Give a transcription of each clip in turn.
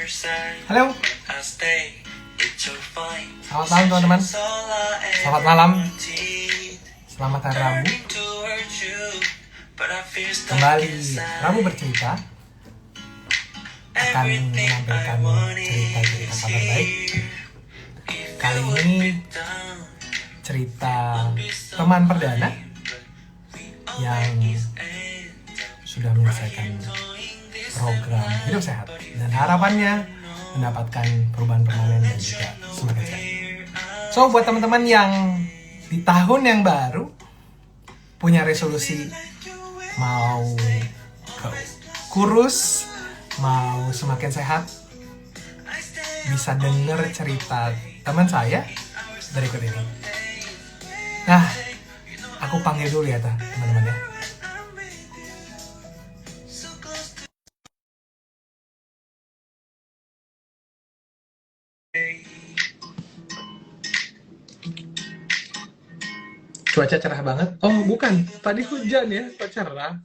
Halo. Selamat malam teman-teman. Selamat malam. Selamat hari Rabu. Kembali Rabu bercerita akan menampilkan cerita-cerita kabar baik. Kali ini cerita teman perdana yang sudah menyelesaikan program hidup sehat dan harapannya mendapatkan perubahan permanen dan juga semakin sehat. So buat teman-teman yang di tahun yang baru punya resolusi mau kurus, mau semakin sehat, bisa denger cerita teman saya berikut ini. Nah, aku panggil dulu ya teman-teman ya. Cuaca cerah banget. Oh bukan, tadi hujan ya, kok cerah.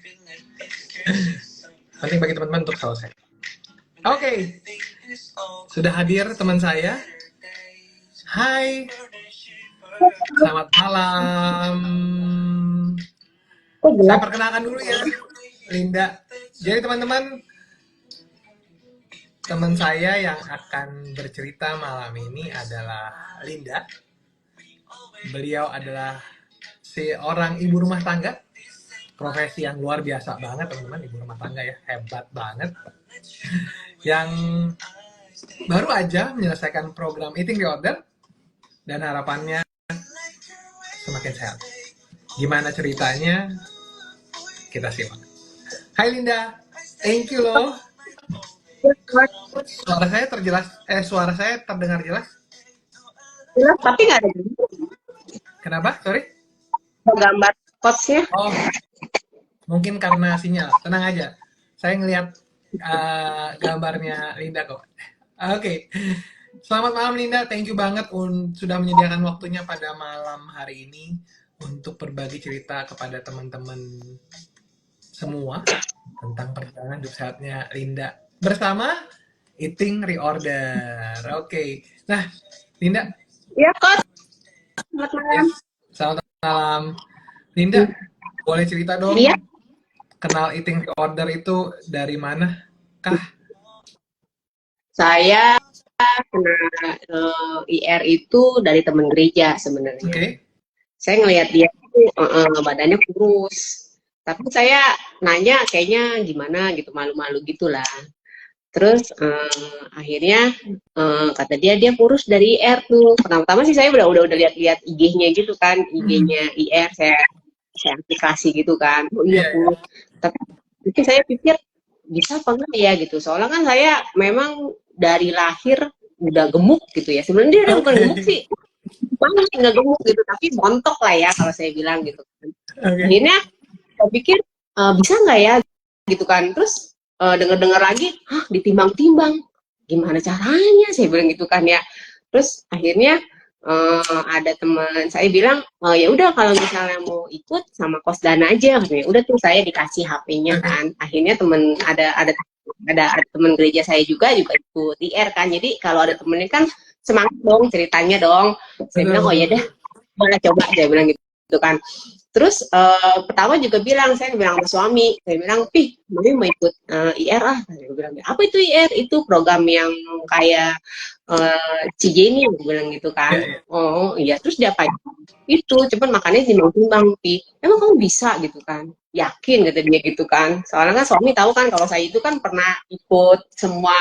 Penting bagi teman-teman untuk selesai. Oke, sudah hadir teman saya. Hai, selamat malam. Saya perkenalkan dulu ya, Linda. Jadi teman-teman, teman saya yang akan bercerita malam ini adalah Linda. Beliau adalah seorang ibu rumah tangga, profesi yang luar biasa banget teman-teman, ibu rumah tangga ya, hebat banget, yang baru aja menyelesaikan program Eating Reorder dan harapannya semakin sehat. Gimana ceritanya? Kita simak. Hai Linda, thank you loh. Suara saya suara saya terdengar jelas? Jelas, tapi nggak ada Kenapa? Sorry? gambar coachnya. Oh, mungkin karena sinyal. Tenang aja, saya ngelihat gambarnya Linda kok. Oke. Selamat malam Linda, thank you banget sudah menyediakan waktunya pada malam hari ini untuk berbagi cerita kepada teman-teman semua tentang perjalanan hidup sehatnya Linda bersama Eating Reorder. Oke. Nah, Linda. Iya, Coach. Selamat malam. Selamat malam. Linda, boleh cerita dong? Iya. Kenal Eating Reorder itu dari mana kah? Saya kena IR itu dari teman gereja sebenarnya. Oke. Saya ngelihat dia badannya kurus. Tapi saya nanya kayaknya gimana gitu, malu-malu gitulah. Terus akhirnya kata dia kurus dari IR tuh. Pertama-tama sih saya udah lihat IG-nya gitu kan, IG-nya IR saya aplikasi gitu kan. Oh iya kurus. Tapi mungkin saya pikir bisa apa enggak ya gitu. Soalnya kan saya memang dari lahir udah gemuk gitu ya. Sebenarnya dia bukan gemuk sih. Banget nggak gemuk gitu, tapi montok lah ya kalau saya bilang gitu kan. Akhirnya saya pikir bisa nggak ya gitu kan. Terus dengar lagi, ditimbang-timbang, gimana caranya? Saya bilang gitu kan ya. Terus akhirnya ada teman saya bilang, ya udah kalau misalnya mau ikut sama Kos Dana aja, katanya. Udah tuh saya dikasih HP-nya kan. Akhirnya teman ada teman gereja saya juga ikut IR kan. Jadi kalau ada temennya kan semangat dong ceritanya dong. Saya bilang, oh ya deh, boleh coba, saya bilang gitu kan. Terus pertama juga saya bilang sama suami, saya bilang, mami mau ikut IR ah. Saya bilang, apa itu IR? Itu program yang kayak Cijeni, aku bilang gitu kan. Oh iya, terus dia apa? Itu cepat makannya timbang-timbang, emang kamu bisa gitu kan? Yakin kata dia gitu kan. Soalnya kan suami tahu kan kalau saya itu kan pernah ikut semua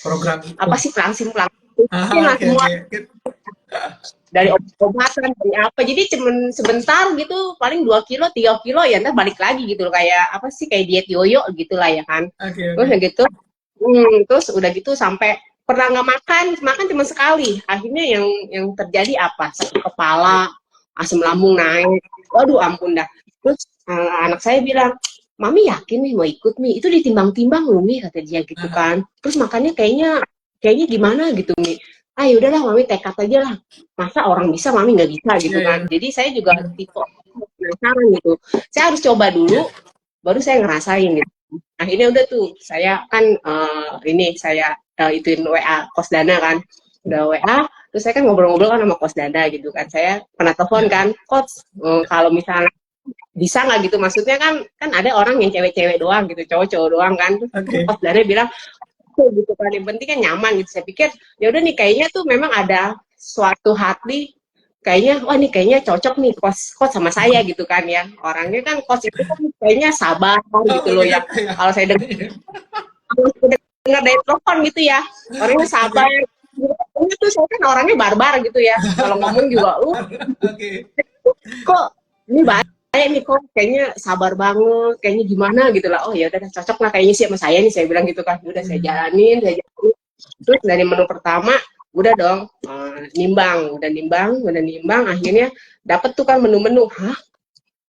program apa sih langsung semua. Dari obat-obatan, dari apa, jadi cuman sebentar gitu, paling 2 kilo, 3 kilo ya, ntar balik lagi gitu loh, kayak apa sih, kayak diet yoyo gitu lah ya kan. Terus gitu, terus udah gitu sampai pernah nggak makan cuma sekali, akhirnya yang terjadi apa, sakit kepala, asam lambung naik, waduh ampun dah. Terus anak saya bilang, mami yakin nih mau ikut nih, itu ditimbang-timbang loh nih, kata dia gitu kan. Terus makannya kayaknya gimana gitu nih. Ya udahlah mami tekad aja lah, masa orang bisa mami nggak bisa gitu kan. Jadi saya juga tipe penasaran gitu, saya harus coba dulu baru saya ngerasain gitu. akhirnya udah tuh saya kan ini saya ituin WA Kos Dana kan, udah WA, terus saya kan ngobrol-ngobrol kan sama Kos Dana gitu kan, saya pernah telepon Ya. kan, Coach, kalau misalnya bisa nggak gitu, maksudnya kan ada orang yang cewek-cewek doang gitu, cowok-cowok doang kan, terus Oke. Kos Dana bilang gitu kan, yang penting kan nyaman gitu. Saya pikir ya udah nih, kayaknya tuh memang ada suatu hati, kayaknya wah nih kayaknya cocok nih coach sama saya gitu kan ya, orangnya kan coach itu kan kayaknya sabar Oh gitu loh, begitu yang ya. kalau saya dengar Iya. dari telepon gitu ya, orangnya sabar. Oke. Ini tuh saya kan orangnya barbar gitu ya, kalau ngomong juga Oke. kok ini baik nih, kok kayaknya sabar banget, kayaknya gimana gitu lah, oh ya udah cocok lah kayaknya sih sama saya nih, saya bilang gitu kan, udah saya Hmm. jalanin, terus dari menu pertama udah dong, nimbang, akhirnya dapet tuh kan menu-menu, hah,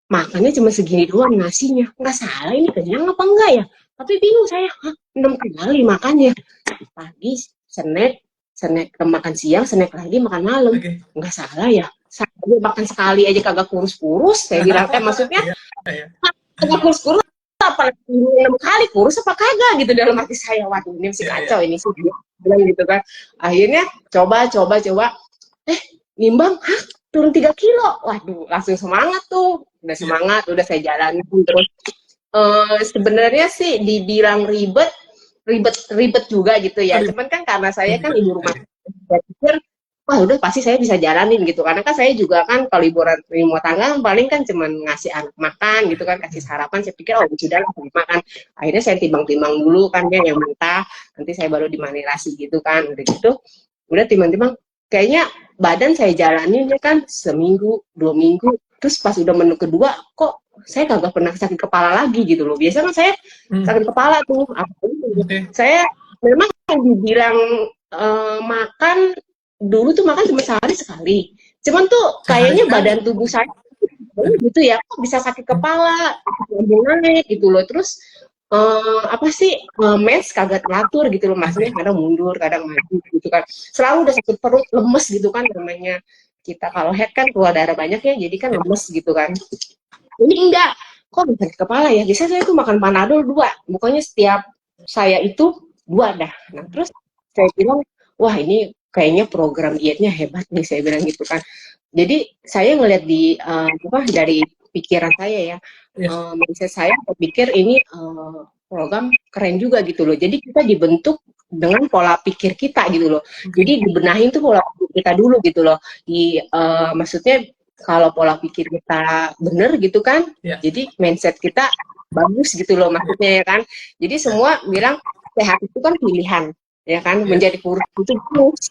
makannya cuma segini doang nasinya, nggak salah ini kenyang apa enggak ya, tapi bingung saya, hah, 6 kali makannya, pagi snack, makan siang, snack lagi, makan malam, Oke. nggak salah ya, saya makan sekali aja kagak kurus-kurus, saya bilang, maksudnya Iya. Iya. kagak kurus-kurus, apalagi 6 kali kurus apa kagak gitu dalam hati saya, waduh ini sih Iya. kacau ini sih, bilang gitu kan. Akhirnya coba, nimbang, hah, turun 3 kilo, waduh langsung semangat tuh, udah Iya. semangat, udah saya jalanin terus. Sebenarnya sih dibilang ribet juga gitu ya, Ribet cuman kan karena saya kan juga. ibu rumah, Oke. saya pikir wah udah pasti saya bisa jalanin gitu, karena kan saya juga kan kalau liburan rumah tangga paling kan cuman ngasih anak makan gitu kan, kasih sarapan, saya pikir oh sudah lah makan. Akhirnya saya timbang-timbang dulu kan ya, yang mentah, nanti saya baru dimarinasi gitu kan, udah gitu udah timbang-timbang, kayaknya badan saya jalanin ya kan seminggu 2 minggu, terus pas udah menu kedua kok saya kagak pernah sakit kepala lagi gitu loh. Biasanya kan saya Hmm. sakit kepala tuh, Oke. saya memang dibilang makan dulu tuh makan cuma sehari sekali, cuman tuh Sehari kayaknya sekali. badan tubuh saya gitu ya, kok bisa sakit kepala, lambung naik gitu loh, terus apa sih, mens kagak teratur gitu loh, maksudnya Oke. kadang mundur kadang maju gitu kan, selalu udah sakit perut, lemes gitu kan, namanya kita kalau head kan keluar darah banyak ya, jadi kan Ya. lemes gitu kan. Ini enggak, kok bisa sakit kepala ya, biasanya saya tuh makan Panadol 2, pokoknya setiap saya itu 2 dah. Nah terus saya bilang, wah ini kayaknya program dietnya hebat nih, saya bilang gitu kan. Jadi saya ngeliat di dari pikiran saya ya, Yes. mindset saya berpikir ini program keren juga gitu loh. Jadi kita dibentuk dengan pola pikir kita gitu loh. Oke. Jadi dibenahin tuh pola pikir kita dulu gitu loh. Maksudnya kalau pola pikir kita bener gitu kan, Ya. jadi mindset kita bagus gitu loh maksudnya ya kan. Jadi Ya. semua bilang sehat itu kan pilihan ya kan, Ya. menjadi kurus itu bagus.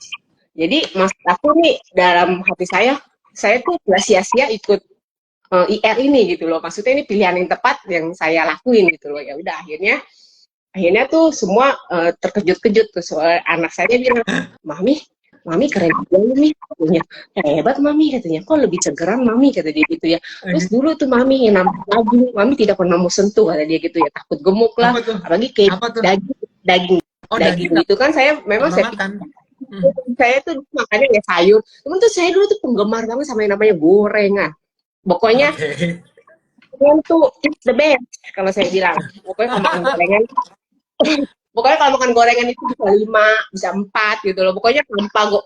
Jadi maksud aku nih dalam hati saya tuh gak sia-sia ikut IR ini gitu loh. Maksudnya ini pilihan yang tepat yang saya lakuin gitu loh. Ya udah akhirnya tuh semua terkejut-kejut tuh, soal anak saya bilang, Mami keren juga nih, katanya, hebat Mami katanya, kok lebih segeran Mami kata dia gitu ya. Terus Oke. dulu tuh Mami yang nambah lagi, Mami tidak pernah mau sentuh kata dia gitu ya, takut gemuk lah, Apa tuh? apalagi kayak Apa tuh? daging Oh daging nggak gitu kan, saya memang pernah saya makan. saya tuh makannya ya sayur, cuman tuh saya dulu tuh penggemar banget sama yang namanya gorengan. Pokoknya Oke. gorengan tuh it's the best kalau saya bilang. Pokoknya kalau makan gorengan itu bisa 5, bisa 4 gitu loh. Pokoknya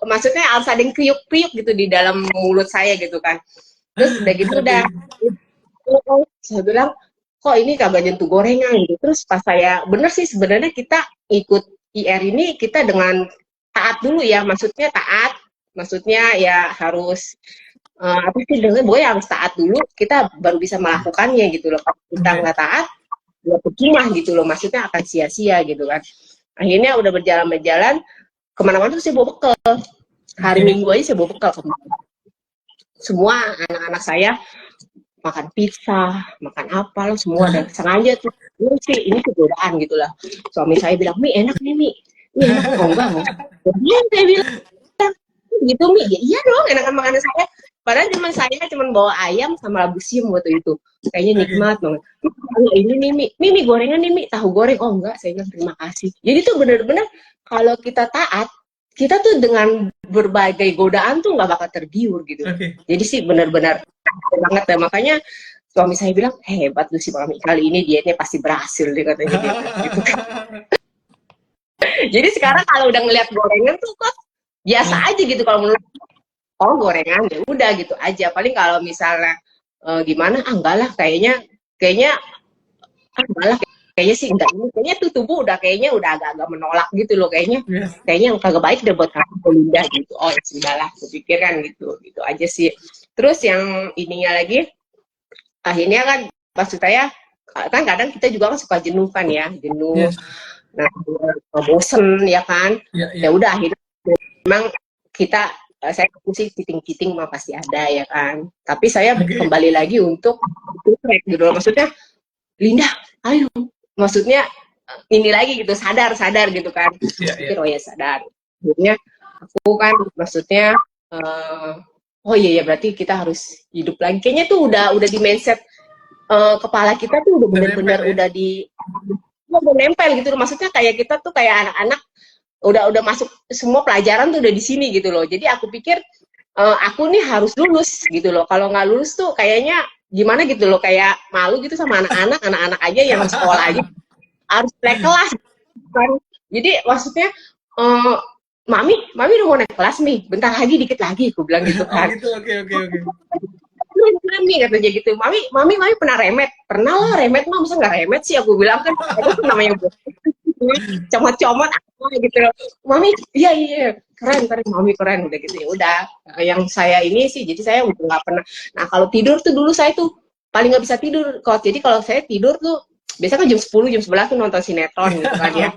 maksudnya harus ada yang kriuk-kriuk gitu di dalam mulut saya gitu kan. Terus udah gitu udah, saya bilang kok ini kagak nyentuh gorengan gitu. Terus pas saya bener sih sebenarnya kita ikut IR ini kita dengan taat dulu ya, maksudnya taat, maksudnya ya harus apa sih dengan pokoknya harus taat dulu, kita baru bisa melakukannya gitu loh. Kalau kita Oke. nggak taat, ya percuma gitu loh, maksudnya akan sia-sia gitu kan. Akhirnya udah berjalan kemana-mana tuh saya bawa bekal. Hari Oke. Minggu aja saya bawa bekal kemana. Semua anak-anak saya makan pizza, makan apa loh semua, dan sengaja tuh ini sih godaan gitu lah. Suami saya bilang, Mi enak nih Mi, enak nih, oh enggak, iya saya bilang gitu Mi, ya iya dong enakan makanan saya. Padahal cuma saya bawa ayam sama labu siam waktu itu, kayaknya Oke. nikmat banget. Kalau ini nih Mi gorengan nih Mi, tahu goreng, oh enggak, saya bilang terima kasih. Jadi tuh bener-bener kalau kita taat, kita tuh dengan berbagai godaan tuh nggak bakal tergiur gitu. Oke. Jadi sih benar-benar banget ya, makanya suami saya bilang, hebat lu si Mami, kali ini dietnya pasti berhasil deh katanya dia gitu kan. Jadi sekarang kalau udah ngeliat gorengan tuh kok biasa aja gitu, kalau menurut oh gorengan ya udah gitu aja. Paling kalau misalnya gimana enggak lah, kayaknya enggak lah, kayaknya sih enggak, ini kayaknya tuh tubuh udah kayaknya udah agak-agak menolak gitu loh, kayaknya yang kagak baik udah buat kamu Linda gitu. Oh ya sudahlah, kupikir kan gitu aja sih. Terus yang ininya lagi, akhirnya kan maksud saya kan kadang kita juga kan suka jenuh kan ya, jenuh, nah bosen ya kan, ya udah akhirnya memang kita saya sih cheating mah pasti ada ya kan, tapi saya kembali lagi untuk track gitu loh, maksudnya Linda ayo, maksudnya ini lagi gitu, sadar gitu kan, pikir oh ya sadar, akhirnya aku kan maksudnya oh iya ya berarti kita harus hidup lagi, kayaknya tuh udah di mindset kepala kita tuh udah benar-benar udah udah nempel gitu loh, maksudnya kayak kita tuh kayak anak-anak udah masuk semua pelajaran tuh udah di sini gitu loh. Jadi aku pikir aku nih harus lulus gitu loh. Kalau nggak lulus tuh kayaknya gimana gitu loh, kayak malu gitu sama anak-anak aja yang sekolah aja harus naik kelas kan. Jadi maksudnya mami udah mau naik kelas nih, bentar lagi dikit lagi aku bilang gitu kan. Oh gitu, oke. Mami katanya gitu, mami pernah remet? Pernah lah remet mah, masa nggak remet sih, aku bilang kan itu namanya comot-comot apa gitu loh. Mami iya keren mami keren, udah gitu ya udah. Yang saya ini sih, jadi saya udah nggak pernah. Nah kalau tidur tuh dulu saya tuh paling nggak bisa tidur kok. Jadi kalau saya tidur tuh biasanya kan jam 10 jam 11 tuh nonton sinetron gitu kan ya.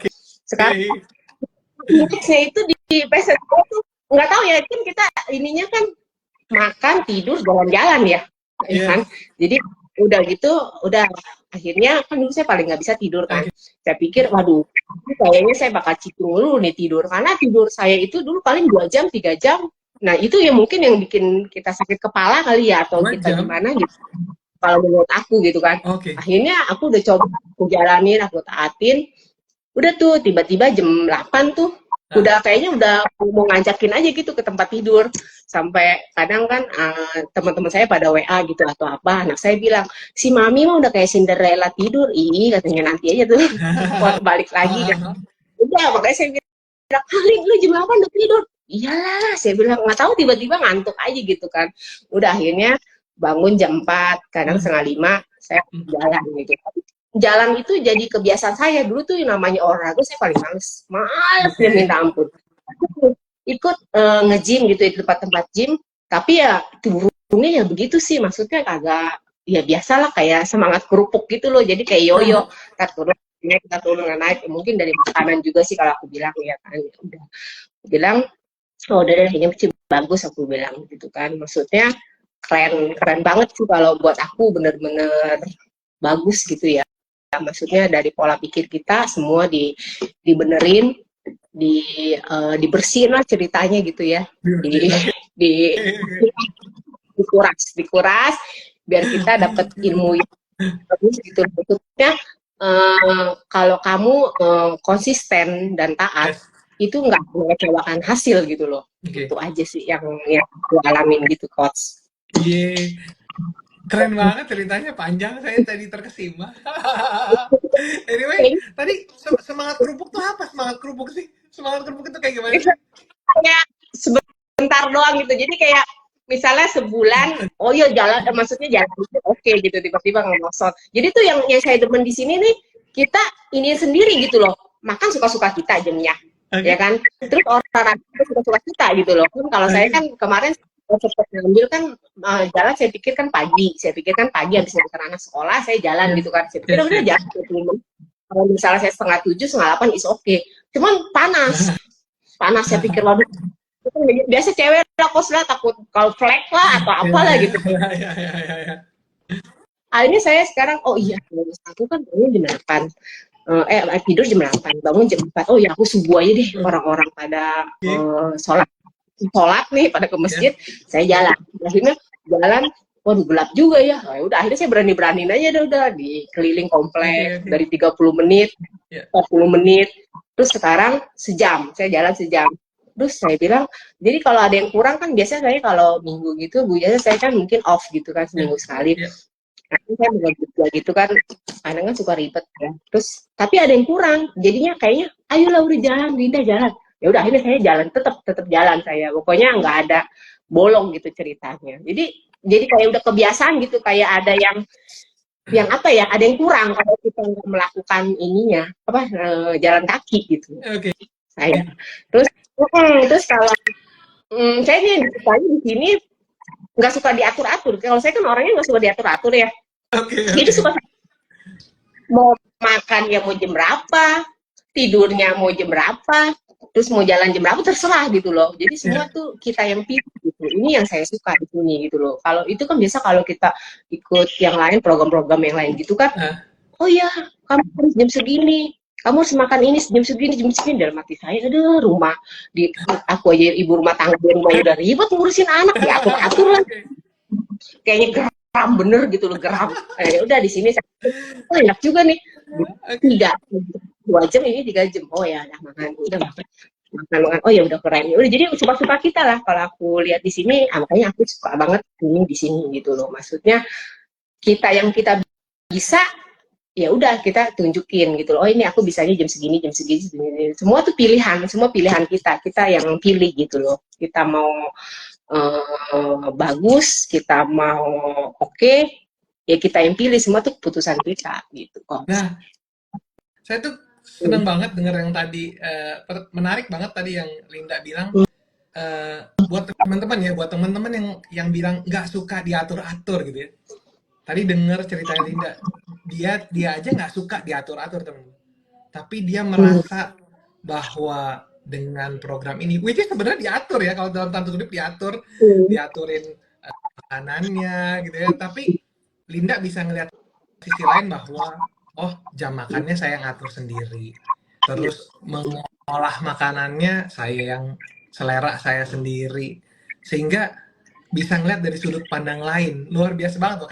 Sekarang saya itu di PSN tuh nggak tahu ya, kan kita ininya kan makan tidur jalan-jalan ya, kan. Jadi udah gitu, udah akhirnya kan dulu saya paling nggak bisa tidur kan. Saya pikir waduh kayaknya saya bakal cheating dulu nih tidur, karena tidur saya itu dulu paling 2 jam 3 jam. Nah itu yang mungkin yang bikin kita sakit kepala kali ya, atau kita gimana gitu kalau menurut aku gitu kan. Akhirnya aku udah coba, aku jalanin, aku taatin, udah tuh tiba-tiba jam 8 tuh udah kayaknya udah mau ngajakin aja gitu ke tempat tidur, sampai kadang kan teman-teman saya pada WA gitu atau apa, anak saya bilang si mami mah udah kayak Cinderella tidur, katanya nanti aja tuh balik lagi kan. Udah makanya saya bilang lu jam 8 udah tidur, iyalah saya bilang, nggak tahu tiba-tiba ngantuk aja gitu kan. Udah akhirnya bangun jam 4 kadang setengah 5 saya jalan gitu. Jalan itu jadi kebiasaan saya. Dulu tuh yang namanya olahraga saya paling males ya minta ampun. Ikut nge-gym gitu di tempat-tempat gym, tapi ya turunnya ya begitu sih, maksudnya kagak ya biasalah kayak semangat kerupuk gitu loh, jadi kayak yoyo, kita turun naik, mungkin dari makanan juga sih kalau aku bilang ya kan. Udah bilang oh udah ini bagus aku bilang gitu kan, maksudnya keren banget sih kalau buat aku, bener-bener bagus gitu ya. Maksudnya dari pola pikir kita semua dibenerin, dibersihin lah ceritanya gitu ya, dikuras biar kita dapat ilmu yang bagus gitu. Maksudnya kalau kamu konsisten dan taat itu nggak mengecewakan hasil gitu loh. Itu aja sih yang aku alamin gitu, coach. Keren banget ceritanya, panjang, saya tadi terkesima. Anyway, tadi semangat kerupuk tuh apa? Semangat kerupuk sih? Semangat kerupuk itu kayak gimana? Kayak sebentar doang gitu. Jadi kayak misalnya sebulan, oh iya jalan, maksudnya jalan itu oke gitu, tiba-tiba ngosot. Jadi tuh yang saya demen di sini nih, kita ini sendiri gitu loh. Makan suka-suka kita jamnya, ya kan? Terus orang suka-suka kita gitu loh. Kan kalau saya kan kemarin sempat ngambil kan jalan, saya pikir kan pagi habis nganter anak sekolah saya jalan gitu kan, saya pikir udah jalan 20 menit, kalau misalnya saya 7:30 7:30 is oke, cuman panas saya pikir waduh, biasa cewek lah kos lah, takut kalau flek lah atau apalah gitu. Akhirnya saya sekarang oh iya aku kan bangun jam 8 tidur jam 8 bangun jam 4, oh ya aku subuh aja deh, orang-orang pada sholat nih pada ke masjid, saya jalan. Akhirnya jalan, waduh gelap juga ya. Nah, udah akhirnya saya berani-beraniin aja udah di keliling komplek dari 30 menit, 40 menit. Terus sekarang sejam, saya jalan sejam. Terus saya bilang, jadi kalau ada yang kurang kan biasanya saya kalau minggu gitu, biasanya saya kan mungkin off gitu kan seminggu sekali. Nanti saya mau kerja gitu kan, kadang kan suka ribet ya. Terus tapi ada yang kurang, jadinya kayaknya, ayolah udah jalan, Linda jalan. Ya udah akhirnya saya jalan, tetap jalan saya. Pokoknya nggak ada bolong gitu ceritanya. Jadi kayak udah kebiasaan gitu, kayak ada yang apa ya, ada yang kurang kalau kita nggak melakukan ininya apa jalan kaki gitu. Oke. Saya. Terus kalau saya nih di sini nggak suka diatur-atur. Kalau saya kan orangnya nggak suka diatur-atur ya. Oke. Jadi suka mau makan ya mau jam berapa, tidurnya mau jam berapa, terus mau jalan jam berapa terserah gitu loh. Jadi semua tuh kita yang pilih gitu. Ini yang saya suka di sini gitu loh. Kalau itu kan biasa kalau kita ikut yang lain, program-program yang lain gitu kan, oh ya kamu harus jam segini, kamu harus makan ini jam segini. Dalam hati saya, aduh rumah di aku aja ibu rumah tangga di rumahnya udah ribet ngurusin anak, diatur-atur lah. Kayaknya geram bener gitu loh, geram. Udah di sini saya, oh enak juga nih. 2 jam ini 3 jam. Oh ya, udah makan. Oh ya udah keren. Udah jadi suka-suka kita lah kalau aku lihat di sini, makanya aku suka banget ini di sini gitu loh. Maksudnya kita bisa ya udah kita tunjukin gitu loh. Oh ini aku bisanya jam segini. Semua tuh semua pilihan kita yang pilih gitu loh. Kita mau bagus, kita mau oke, ya kita yang pilih, semua tuh keputusan kita gitu kok. Nah, saya tuh senang banget dengar yang tadi, menarik banget tadi yang Linda bilang, buat teman-teman yang bilang nggak suka diatur-atur gitu ya. Tadi dengar ceritanya Linda, dia aja nggak suka diatur-atur teman-teman, tapi dia merasa bahwa dengan program ini, which is sebenarnya diatur ya, kalau dalam tanda kutip diaturin makanannya gitu ya, tapi Linda bisa ngelihat sisi lain bahwa oh jam makannya saya ngatur sendiri, terus mengolah makanannya saya yang selera saya sendiri, sehingga bisa ngeliat dari sudut pandang lain. Luar biasa banget loh.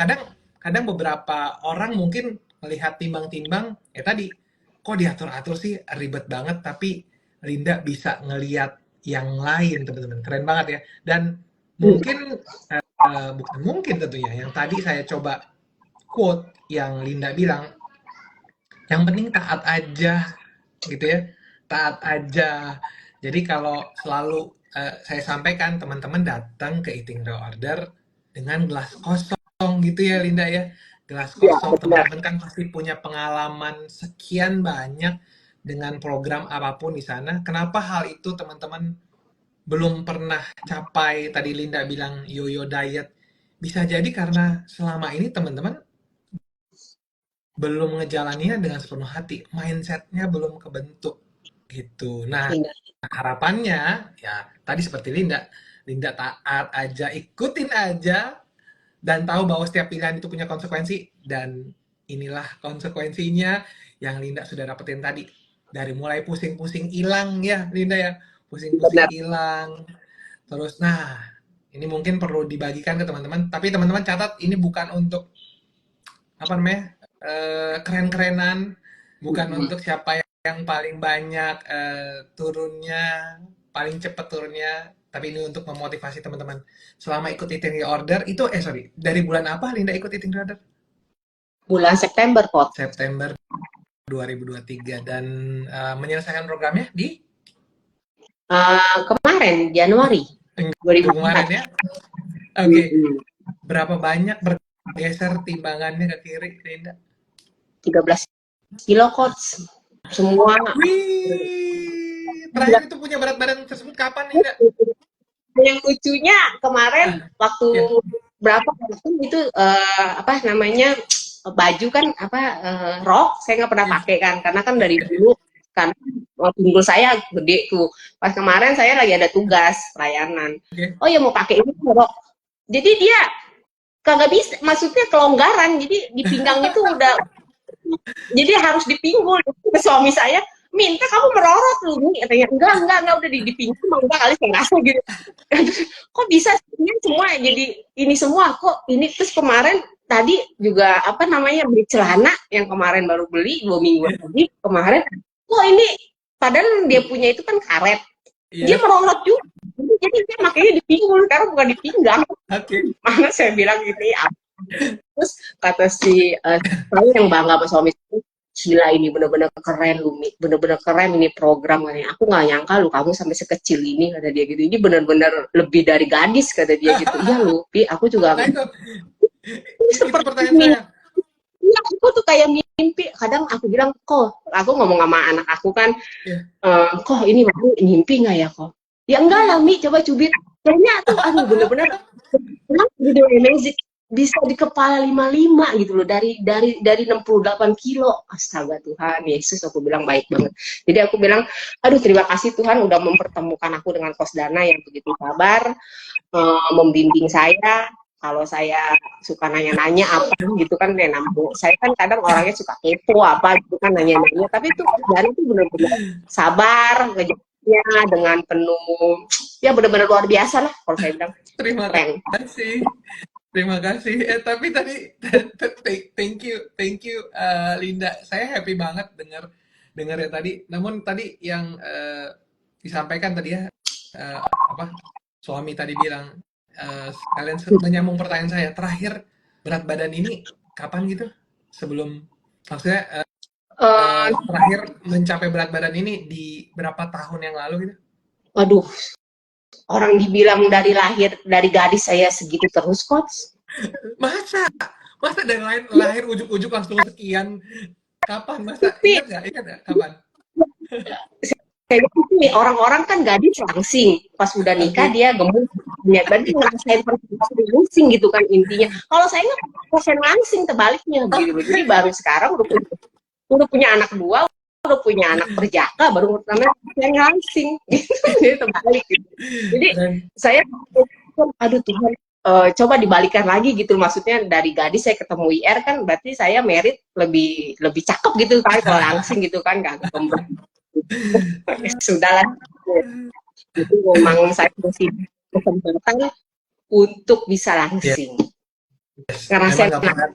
Kadang beberapa orang mungkin melihat timbang-timbang, tadi kok diatur-atur sih ribet banget, tapi Linda bisa ngeliat yang lain teman-teman, keren banget ya. Dan mungkin bukan mungkin tentunya, yang tadi saya coba quote yang Linda bilang, yang penting taat aja gitu ya, taat aja. Jadi kalau selalu saya sampaikan, teman-teman datang ke Eating Reorder dengan gelas kosong gitu ya Linda ya, gelas kosong. Teman-teman kan pasti punya pengalaman sekian banyak dengan program apapun di sana. Kenapa hal itu teman-teman belum pernah capai? Tadi Linda bilang yo-yo diet, bisa jadi karena selama ini teman-teman belum ngejalaninnya dengan sepenuh hati, mindsetnya belum kebentuk gitu. Nah, harapannya ya tadi seperti Linda taat aja, ikutin aja, dan tahu bahwa setiap pilihan itu punya konsekuensi, dan inilah konsekuensinya yang Linda sudah dapetin tadi. Dari mulai pusing-pusing hilang ya Linda ya, pusing-pusing hilang. Terus nah, ini mungkin perlu dibagikan ke teman-teman, tapi teman-teman catat ini bukan untuk apa namanya? Keren-kerenan, bukan untuk siapa yang paling banyak turunnya, paling cepat turunnya, tapi ini untuk memotivasi teman-teman selama ikut Eating Reorder itu dari bulan apa Linda ikut Eating Reorder? Bulan September kok. September 2023, dan menyelesaikan programnya di kemarin Januari 2024 kemarin ya. Oke. Berapa banyak bergeser timbangannya ke kiri Linda? 13 kilo coach semua. Wih, terakhir itu punya berat badan tersebut kapan Linda? Yang lucunya kemarin waktu berapa waktu itu apa namanya, baju kan apa rok saya nggak pernah pakai kan, karena kan dari dulu kan pinggul saya gede tuh. Pas kemarin saya lagi ada tugas pelayanan, oh ya mau pakai ini rok, jadi dia kagak bisa, maksudnya kelonggaran, jadi di pinggang itu udah jadi harus dipinggul. Suami saya minta kamu merorot lu, katanya enggak udah di pinggul mau enggak kali saya ngerasa gitu. Kok bisa ini semua jadi ini semua kok ini. Terus kemarin tadi juga apa namanya beli celana yang kemarin baru beli 2 minggu lagi kemarin, kok ini padahal dia punya itu kan karet, dia merorot juga, jadi dia makanya di pinggul karena bukan di pinggang. Mana saya bilang gitu ya, Terus kata si saya yang bangga sama suami saya, gila ini bener-bener keren lu Mi, bener-bener keren ini program katanya. Aku nggak nyangka lu kamu sampai sekecil ini kata dia gitu. Ini bener-bener lebih dari gadis kata dia gitu. Iya lu, Pi, aku juga Nah itu seperti pertanyaan ini. saya. Iya, aku tuh kayak mimpi. Kadang aku bilang, kok, aku ngomong sama anak aku kan, Ya. kok ini aku mimpi nggak ya kok? Ya enggak lah Mi, coba cubit. Kayaknya tuh, aduh bener-bener gitu amazing. Bisa di kepala 55 gitu loh dari 68 kilo. Astaga Tuhan Yesus, aku bilang baik banget. Jadi aku bilang, aduh terima kasih Tuhan udah mempertemukan aku dengan Kosdana yang begitu sabar, membimbing saya. Kalau saya suka nanya-nanya apa gitu kan, saya kan kadang orangnya suka kepo apa gitu kan nanya-nanya, tapi itu Kosdana tuh benar-benar sabar ngejawabnya dengan penuh, ya benar-benar luar biasa lah kalau saya bilang Terima keren. kasih. Terima kasih. Tapi tadi thank you Linda. Saya happy banget dengar ya tadi. Namun tadi yang disampaikan tadi ya apa suami tadi bilang kalian menyambung pertanyaan saya terakhir berat badan ini kapan gitu? Sebelum maksudnya Uh, terakhir mencapai berat badan ini di berapa tahun yang lalu gitu? Waduh, orang dibilang dari lahir, dari gadis saya segitu terus, Coach. Masa? Masa dari lahir ujuk-ujuk langsung sekian? Kapan? Masa? Tapi Ingat nggak? Kapan? kayak gitu nih, orang-orang kan gadis langsing. Pas udah nikah Oke. dia gemuk. Ya, berarti ngerasain perasaan langsing gitu kan intinya. Kalau saya nggak perasaan langsing, terbaliknya gitu. Jadi baru sekarang udah punya anak dua, udah punya anak perjaka, baru namanya saya langsing. Gitu. Jadi terbalik gitu. Jadi Dan saya, aduh Tuhan, coba dibalikan lagi gitu, maksudnya dari gadis saya ketemu IR kan berarti saya merit lebih lebih cakep gitu kan kalau langsing gitu kan gak kembang. Sudahlah, jadi memang saya masih kesempatan untuk bisa ya, langsing karena memang saya nggak pernah.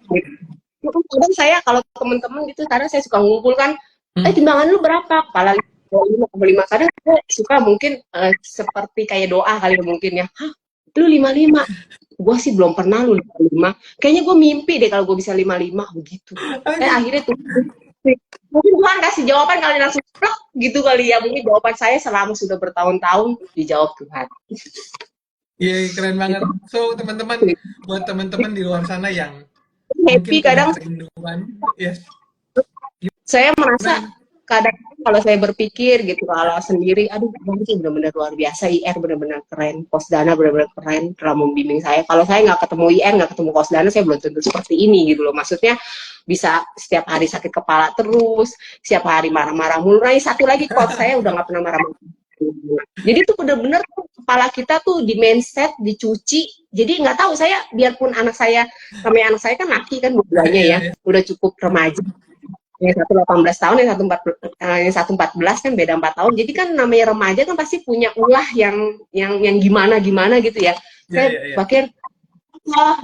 kadang saya kalau teman-teman gitu kadang saya suka ngumpul kan, Hmm. timbangan lu berapa kepala 5,5, kadang saya suka mungkin seperti kayak doa kali ya mungkin ya, hah lu 55, gue sih belum pernah lu 55, kayaknya gue mimpi deh kalau gue bisa 55 begitu. Oke. Akhirnya tuh mungkin Tuhan kasih jawaban kali langsung plak gitu kali ya, mungkin jawaban saya selama sudah bertahun-tahun dijawab Tuhan. Iya, keren banget. Gitu. So, teman-teman, buat teman-teman di luar sana yang mungkin Happy punya kadang kerinduan, yes, saya merasa gimana? kadang kalau saya berpikir gitu kalau sendiri, aduh itu benar-benar luar biasa, IR benar-benar keren, Kosdana benar-benar keren telah membimbing saya. Kalau saya nggak ketemu IR, nggak ketemu Kosdana, saya belum tentu seperti ini gitu loh. Maksudnya bisa setiap hari sakit kepala terus, setiap hari marah-marah mulu. Nah, satu lagi coach saya udah nggak pernah marah-marah. Jadi tuh bener-bener kepala kita tuh di mindset, dicuci. Jadi nggak tahu saya, biarpun anak saya, namanya anak saya kan laki kan dua-duanya Iya, ya, iya, udah cukup remaja, yang satu 18 tahun, yang satu 14 kan beda 4 tahun. Jadi kan namanya remaja kan pasti punya ulah yang gimana gimana gitu ya. iya, Saya iya, iya. pakai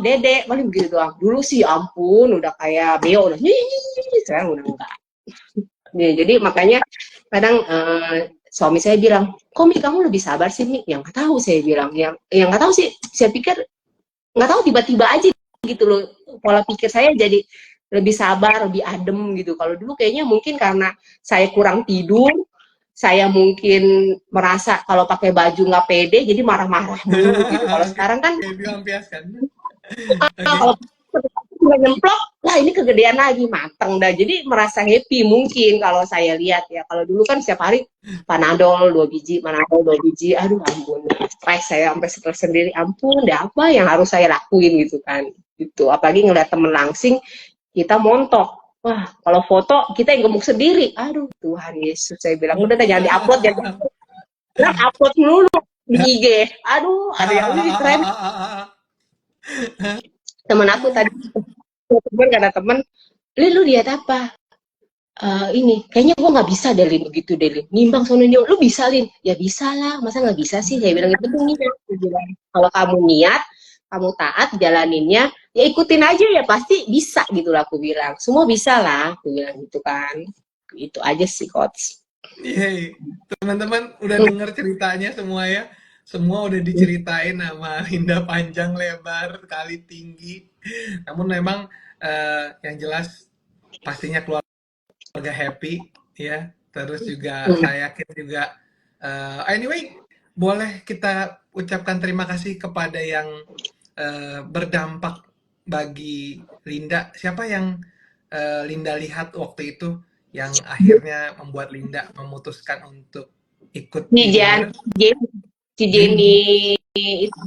dede paling begitu doang. Dulu sih ampun udah kayak beo udah nyi, sekarang udah enggak. Ya, jadi makanya kadang suami saya bilang, kok Mi kamu lebih sabar sih Mi? Yang nggak tahu saya bilang, yang nggak tahu sih. Saya pikir nggak tahu tiba-tiba aja gitu loh, pola pikir saya jadi lebih sabar, lebih adem gitu. Kalau dulu kayaknya mungkin karena saya kurang tidur, saya mungkin merasa kalau pakai baju nggak pede, jadi marah-marah mulu gitu. Kalau Oke, sekarang kan, dilampiaskan. kalau Oke. udah nyemplok, lah ini kegedean lagi, mateng dah. Jadi merasa happy mungkin kalau saya lihat ya. Kalau dulu kan setiap hari Panadol 2 biji, Panadol 2 biji, aduh ampun, stres saya sampai stres sendiri. Ampun, deh apa yang harus saya lakuin gitu kan? Gitu. Apalagi ngeliat temen langsing, kita montok. Wah, kalau foto kita yang gemuk sendiri. Aduh, Tuhan Yesus, saya bilang udah jangan diupload, jangan upload mulu di IG. Aduh, ada yang lebih keren. Temen aku tadi, temen kata temen, lu lihat apa? Ini kayaknya gue nggak bisa deh Lin, begitu deh Lin, nimbang sono nimbang, lu bisa Lin, ya bisa lah, masa nggak bisa sih, saya bilang, yang penting niat, kalau kamu niat, kamu taat jalaninnya, ya ikutin aja ya pasti bisa gitu lah, aku bilang semua bisa lah, aku bilang gitu kan, itu aja sih coach. Yeay. Teman-teman udah dengar ceritanya semua ya. semua udah diceritain sama Linda panjang lebar kali tinggi. Namun memang yang jelas pastinya keluarga happy ya. Terus juga Hmm. saya yakin juga anyway boleh kita ucapkan terima kasih kepada yang berdampak bagi Linda. Siapa yang Linda lihat waktu itu yang akhirnya membuat Linda memutuskan untuk ikut Si Jan, Tiger? si Jenny. Jenny itu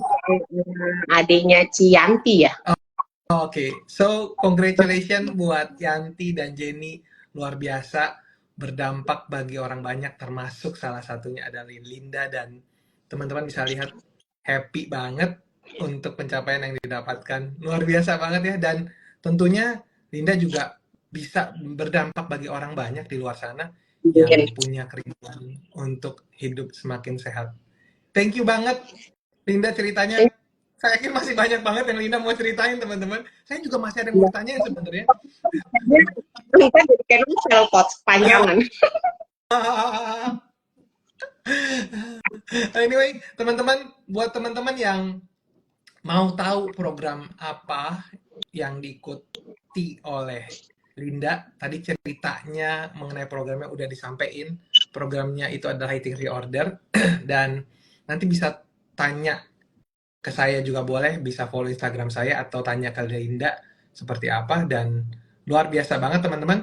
adiknya Cianti ya. Oke, so congratulations buat Yanti dan Jenny, luar biasa berdampak bagi orang banyak termasuk salah satunya adalah Linda dan teman-teman bisa lihat happy banget untuk pencapaian yang didapatkan. Luar biasa banget ya dan tentunya Linda juga bisa berdampak bagi orang banyak di luar sana yang punya kerinduan untuk hidup semakin sehat. Thank you banget Linda ceritanya. Saya yakin masih banyak banget yang Linda mau ceritain teman-teman. Saya juga masih ada yang mau ditanyain sebenarnya. Kita jadi kayak novel pot panjangan. Anyway, teman-teman, buat teman-teman yang mau tahu program apa yang diikuti oleh Linda, tadi ceritanya mengenai programnya udah disampaikan. Programnya itu adalah Eating Reorder dan nanti bisa tanya ke saya juga boleh, bisa follow Instagram saya atau tanya ke Linda seperti apa dan luar biasa banget teman-teman.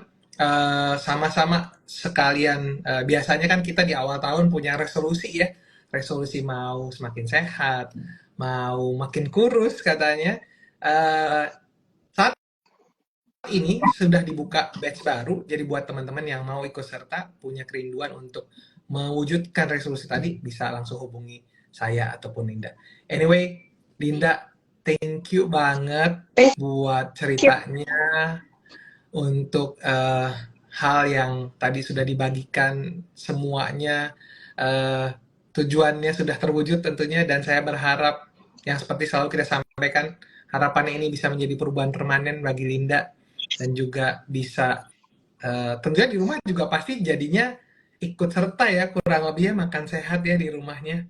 Sama-sama sekalian biasanya kan kita di awal tahun punya resolusi ya, resolusi mau semakin sehat, mau makin kurus katanya. Eh, saat ini sudah dibuka batch baru, jadi buat teman-teman yang mau ikut serta punya kerinduan untuk mewujudkan resolusi tadi bisa langsung hubungi saya ataupun Linda. Anyway, Linda, thank you banget buat ceritanya untuk hal yang tadi sudah dibagikan semuanya. eh, Tujuannya sudah terwujud tentunya dan saya berharap yang seperti selalu kita sampaikan harapannya ini bisa menjadi perubahan permanen bagi Linda dan juga bisa tentunya di rumah juga pasti jadinya ikut serta ya kurang lebih ya makan sehat ya di rumahnya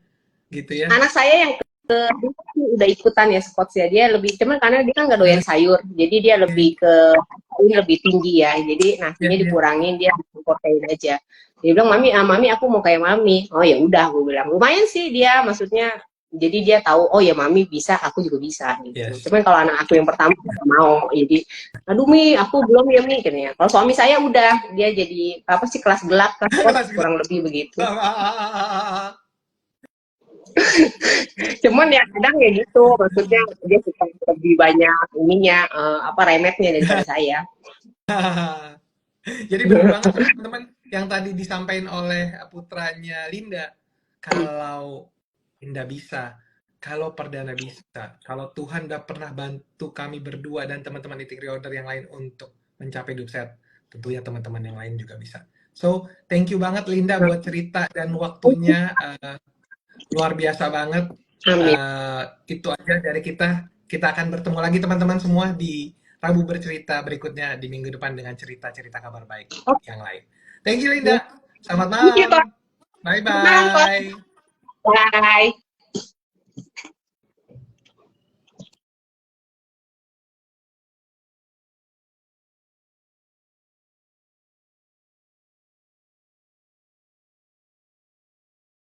gitu ya. Anak saya yang udah ikutan ya sports ya, dia lebih cuman karena dia kan nggak doyan sayur, jadi dia lebih ke ini lebih tinggi ya, jadi Ya, nasinya ya. dikurangin, dia protein aja. Dia bilang mami aku mau kayak mami. Oh ya udah, gue bilang lumayan sih dia, maksudnya jadi dia tahu oh ya mami bisa, aku juga bisa gitu. Yes. Cuman kalau anak aku yang pertama nggak mau, jadi aduh mi aku belum ya mi katanya. Kalau suami saya udah, dia jadi apa sih kelas gelap kelas kurang lebih begitu. Cuman ya kadang ya gitu, maksudnya dia suka lebih banyak ininya apa remetnya daripada saya. Jadi benar banget teman-teman yang tadi disampaikan oleh putranya Linda. Kalau Linda bisa, kalau Perdana bisa, kalau Tuhan udah pernah bantu kami berdua dan teman-teman Eating Reorder yang lain untuk mencapai hidup sehat, tentunya teman-teman yang lain juga bisa. So, thank you banget Linda buat cerita dan waktunya luar biasa banget. Amin. Itu aja dari kita. Kita akan bertemu lagi teman-teman semua di Rabu Bercerita berikutnya di minggu depan dengan cerita-cerita kabar baik yang lain. Thank you Linda. Selamat Thank you, Toh. malam. Bye-bye. Bye.